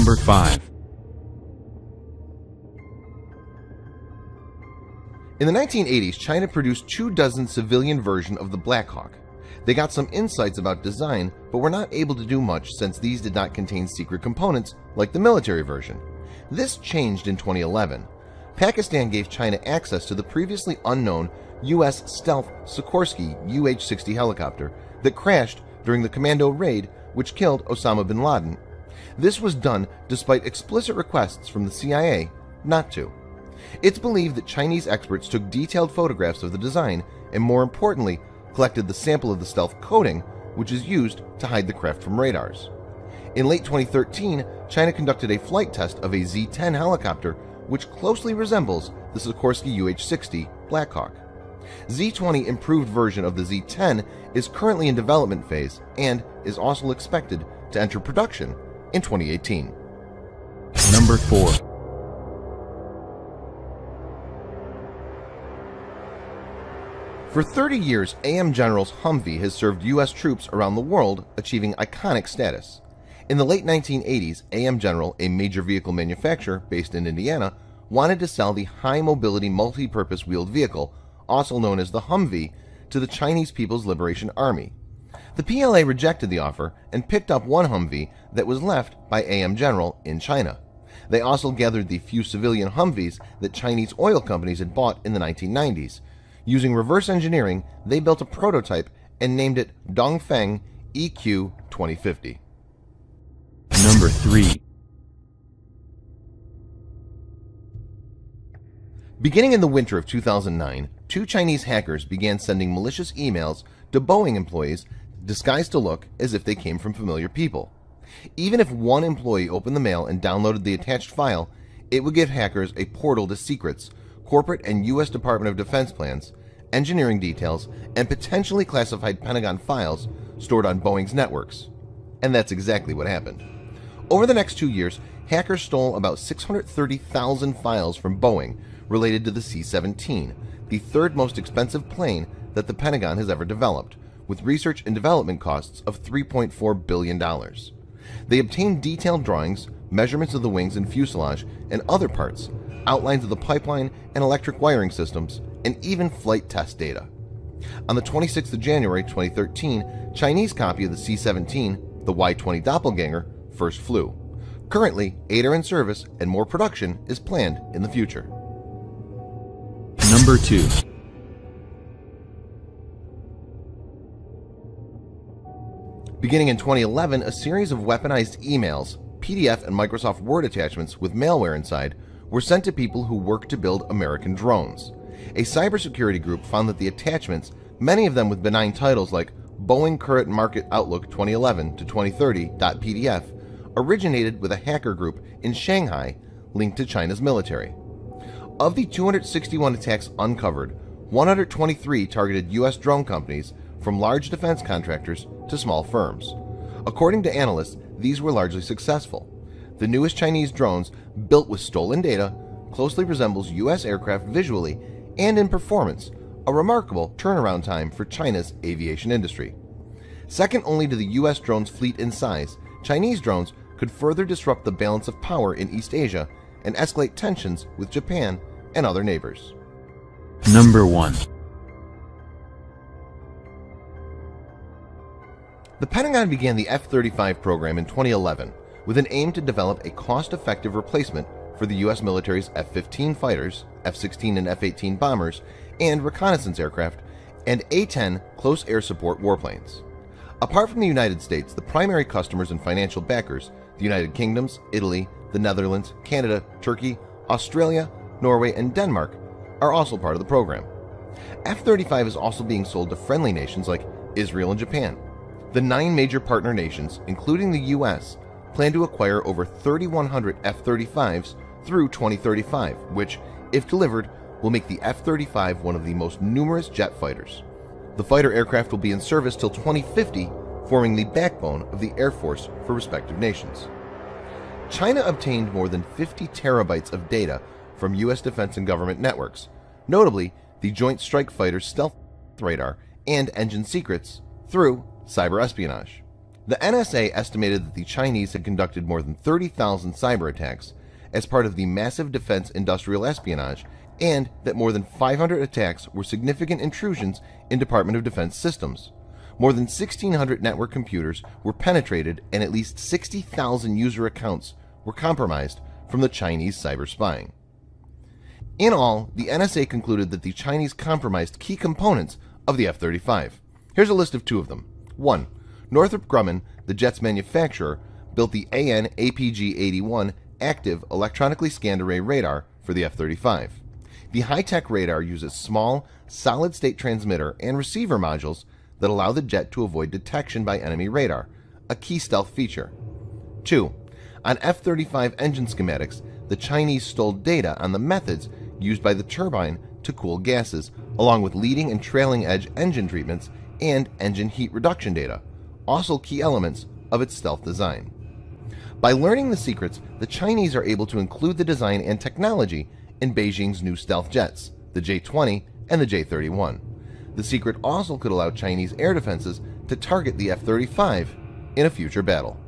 Number 5. In the 1980s, China produced 24 civilian versions of the Black Hawk. They got some insights about design, but were not able to do much since these did not contain secret components like the military version. This changed in 2011. Pakistan gave China access to the previously unknown U.S. stealth Sikorsky UH-60 helicopter that crashed during the commando raid which killed Osama bin Laden. This was done despite explicit requests from the CIA not to. It's believed that Chinese experts took detailed photographs of the design and, more importantly, collected the sample of the stealth coating, which is used to hide the craft from radars. In late 2013, China conducted a flight test of a Z-10 helicopter, which closely resembles the Sikorsky UH-60 Black Hawk. Z-20 improved version of the Z-10 is currently in development phase and is also expected to enter production in 2018. Number 4. For 30 years, AM General's Humvee has served U.S. troops around the world, achieving iconic status. In the late 1980s, AM General, a major vehicle manufacturer based in Indiana, wanted to sell the high-mobility multi-purpose wheeled vehicle, also known as the Humvee, to the Chinese People's Liberation Army. The PLA rejected the offer and picked up one Humvee that was left by AM General in China. They also gathered the few civilian Humvees that Chinese oil companies had bought in the 1990s. Using reverse engineering, they built a prototype and named it Dongfeng EQ 2050. Number 3. Beginning in the winter of 2009, 2 Chinese hackers began sending malicious emails to Boeing employees disguised to look as if they came from familiar people. Even if one employee opened the mail and downloaded the attached file, it would give hackers a portal to secrets, corporate and U.S. Department of Defense plans, engineering details, and potentially classified Pentagon files stored on Boeing's networks. And that's exactly what happened. Over the next 2 years, hackers stole about 630,000 files from Boeing related to the C-17, the third most expensive plane that the Pentagon has ever developed, with research and development costs of $3.4 billion. They obtained detailed drawings, measurements of the wings and fuselage and other parts, outlines of the pipeline and electric wiring systems, and even flight test data. On the 26th of January 2013, Chinese copy of the C-17, the Y-20 Doppelganger, first flew. Currently, 8 are in service and more production is planned in the future. Number 2. Beginning in 2011, a series of weaponized emails, PDF and Microsoft Word attachments with malware inside were sent to people who work to build American drones. A cybersecurity group found that the attachments, many of them with benign titles like Boeing Current Market Outlook 2011 to 2030.pdf, originated with a hacker group in Shanghai linked to China's military. Of the 261 attacks uncovered, 123 targeted U.S. drone companies, from large defense contractors to small firms. According to analysts, these were largely successful. The newest Chinese drones, built with stolen data, closely resembles U.S. aircraft visually and in performance, a remarkable turnaround time for China's aviation industry. Second only to the U.S. drone's fleet in size, Chinese drones could further disrupt the balance of power in East Asia and escalate tensions with Japan and other neighbors. Number 1. The Pentagon began the F-35 program in 2011 with an aim to develop a cost-effective replacement for the U.S. military's F-15 fighters, F-16 and F-18 bombers, and reconnaissance aircraft, and A-10 close air support warplanes. Apart from the United States, the primary customers and financial backers, the United Kingdoms, Italy, the Netherlands, Canada, Turkey, Australia, Norway, and Denmark, are also part of the program. F-35 is also being sold to friendly nations like Israel and Japan. The 9 major partner nations, including the U.S., plan to acquire over 3,100 F-35s through 2035, which, if delivered, will make the F-35 one of the most numerous jet fighters. The fighter aircraft will be in service till 2050, forming the backbone of the Air Force for respective nations. China obtained more than 50 terabytes of data from U.S. defense and government networks, notably the Joint Strike Fighter stealth radar and engine secrets, through cyber espionage. The NSA estimated that the Chinese had conducted more than 30,000 cyber attacks as part of the massive defense industrial espionage, and that more than 500 attacks were significant intrusions in Department of Defense systems. More than 1,600 network computers were penetrated, and at least 60,000 user accounts were compromised from the Chinese cyber spying. In all, the NSA concluded that the Chinese compromised key components of the F-35. Here's a list of two of them. 1. Northrop Grumman, the jet's manufacturer, built the AN/APG-81 active electronically scanned array radar for the F-35. The high-tech radar uses small, solid-state transmitter and receiver modules that allow the jet to avoid detection by enemy radar, a key stealth feature. 2. On F-35 engine schematics, the Chinese stole data on the methods used by the turbine to cool gases, along with leading and trailing edge engine treatments and engine heat reduction data, also key elements of its stealth design. By learning the secrets, the Chinese are able to include the design and technology in Beijing's new stealth jets, the J-20 and the J-31. The secret also could allow Chinese air defenses to target the F-35 in a future battle.